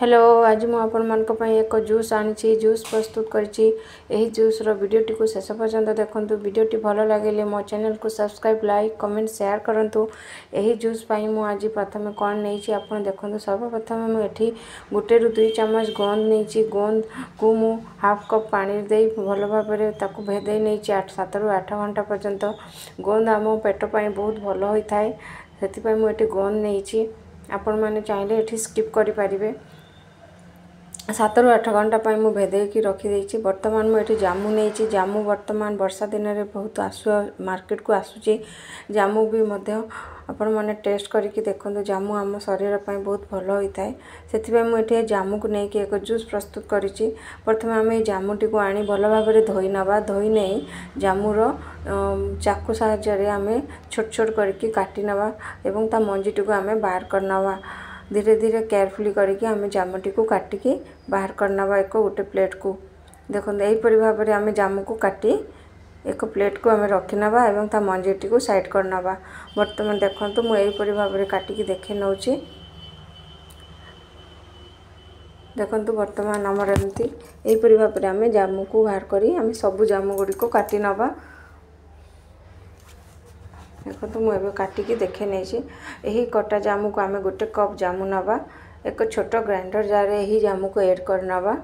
Hello आज मु आपण मानक पई एक जूस आनी जूस प्रस्तुत करछि। एही जूस रो वीडियोटी को शेष पर्यंत देखंतु। वीडियोटी भलो लागले मो चैनल को सब्सक्राइब लाइक कमेंट शेयर करंतु। एही जूस पई मु आज प्रथम कोन नैछि आपण देखंतु। सर्वप्रथम मु एठी गुटे रु 2 चम्मच गोंद नैछि। गोंद को मु हाफ कप पानी दे भलो भाबरे ताकू भेदै नैछि 7 रु 8 घंटा पर्यंत। गोंद आम पेट पई बहुत भलो होई थाए, सेति पई मु एठी गोंद नैछि। आपण माने चाहिले एठी स्किप करि परिबे। 7 रु 8 घंटा पाई मु भेदेकी रखी देछि। वर्तमान मु एठी जामु नैछि। जामु वर्तमान वर्षा दिन रे बहुत मार्केट को आसुछि। जामु भी मध्य आपण माने टेस्ट करके देखंतु। जामु आम शरीर पई बहुत भलो होई थाए, सेति पई मु एठी जामु को नेकी एक जूस प्रस्तुत करिछि। प्रथमे आमे जामुटी को आनी भलो भाबरे धोई नबा। धोई नै जामु रो चाकू सहायता रे आमे छोट छोट करके काटी नबा एवं ता मंजीटी को आमे बाहर कर नबा। धीरे धीरे केयरफुली करके आमे जामुटी को काटिकी बाहर करना एक गोटे प्लेट को। देखो यहीपरि भाव में आम जामु को काटी एक प्लेट को आम रखिनवा एवं ता मंजीटी को साइड करना। बर्तमान देखो मुझे यहीपरि भाव में काटिकी देखे नौ। देखो बर्तमान आमर एमती यहीपरि भाव में आम जामु को बाहर करी आम सबू जामु गुड़ी को काटी नवा। देखो मुझे काटिकी देखे नहीं। यही कटा जामु को आम गोटे कप जामु नवा। एक छोट ग्राइंडर जार रे ही जामु को ऐड कर नवा।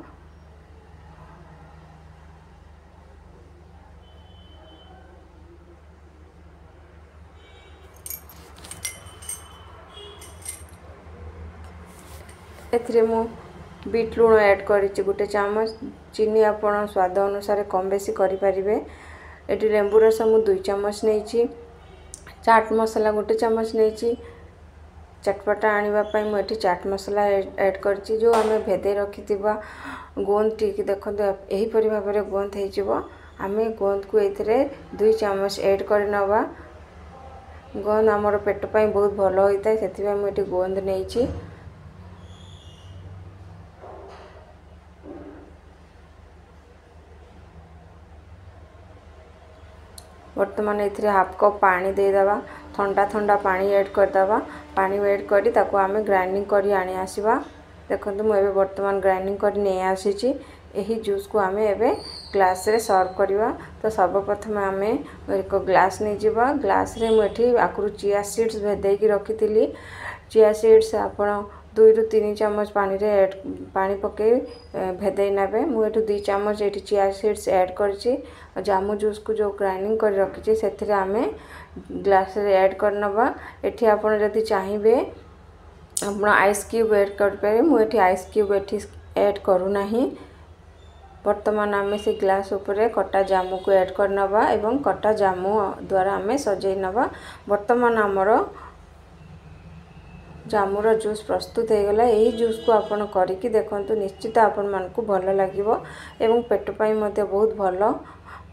एथिरे मु बीट लूण ऐड करिछि गोटे चम्मच। चीनी आपण स्वाद अनुसार कम बेसी करि परिबे। एटी लेंबू रस मु 2 चम्मच नैछि। चाट मसला गोटे चम्मच नैछि। चटपटा आनिबा पई मु एठी चाट मसला ऐड करछि। जो आमे भेदे रखिथिबा गोंद टिक देखंतु एही परि भाबरे गोंद हे जिवो। आमे गोंद को एथिरे 2 चम्मच ऐड कर नवा। गोंद हमर पेट पई बहुत भलो होइताय, सेति पई मु एठी गोंद नैछि। वर्तमान एथिरे हाफ कप पानी दे दवा। ठंडा ठंडा पानी ऐड कर दवा। पानी ऐड करी ताको आमे ग्राइंडिंग करी आनी आसीबा। देखंतु मु एबे वर्तमान ग्राइंडिंग करी नै आसीछि। एही जूस को आमे एबे ग्लास रे सर्व करिवा। तो सर्वप्रथम आमे एक ग्लास नै जिबा। ग्लास रे मु एठी आकुरु चिया सीड्स भेदै की रखितिली। चिया सीड्स आपण 2 रु 3 चम्मच पानी रे पानी पके भेदै नबे। मु एठी 2 चम्मच एठी चिया सीड्स ऐड करछि। जामु जूस को जो ग्राइंडिंग कर रखिछि सेथिरे आमे ग्लास रे ऐड कर नबा। एठी आपण जदि चाहिबे आपण आइस क्यूब ऐड कर पारे। मु एठी आइस क्यूब एठी ऐड करू नाही। वर्तमान आमे से ग्लास ऊपर कटा जामु को ऐड कर नबा एवं कटा जामु द्वारा आमे सजै नबा। वर्तमान हमरो जामुर जूस प्रस्तुत हो गला। यही जूस को आपण करिकी देखंतु। निश्चित आपण मान को भलो लागिवो एवं पेट पई मध्ये बहुत भलो।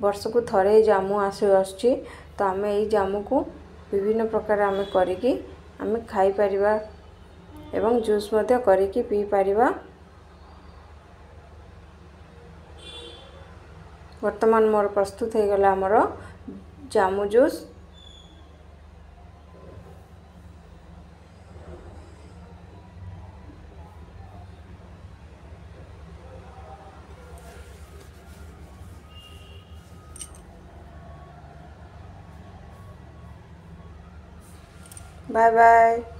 वर्ष को थरे जामु आछि। तो आमे एही जामु को विभिन्न प्रकार आमे करिकी आमे खाई परिबा एवं जूस मध्ये करिकी पी परिबा। वर्तमान मोर प्रस्तुत हो गला हमरो जामु जूस। Bye bye.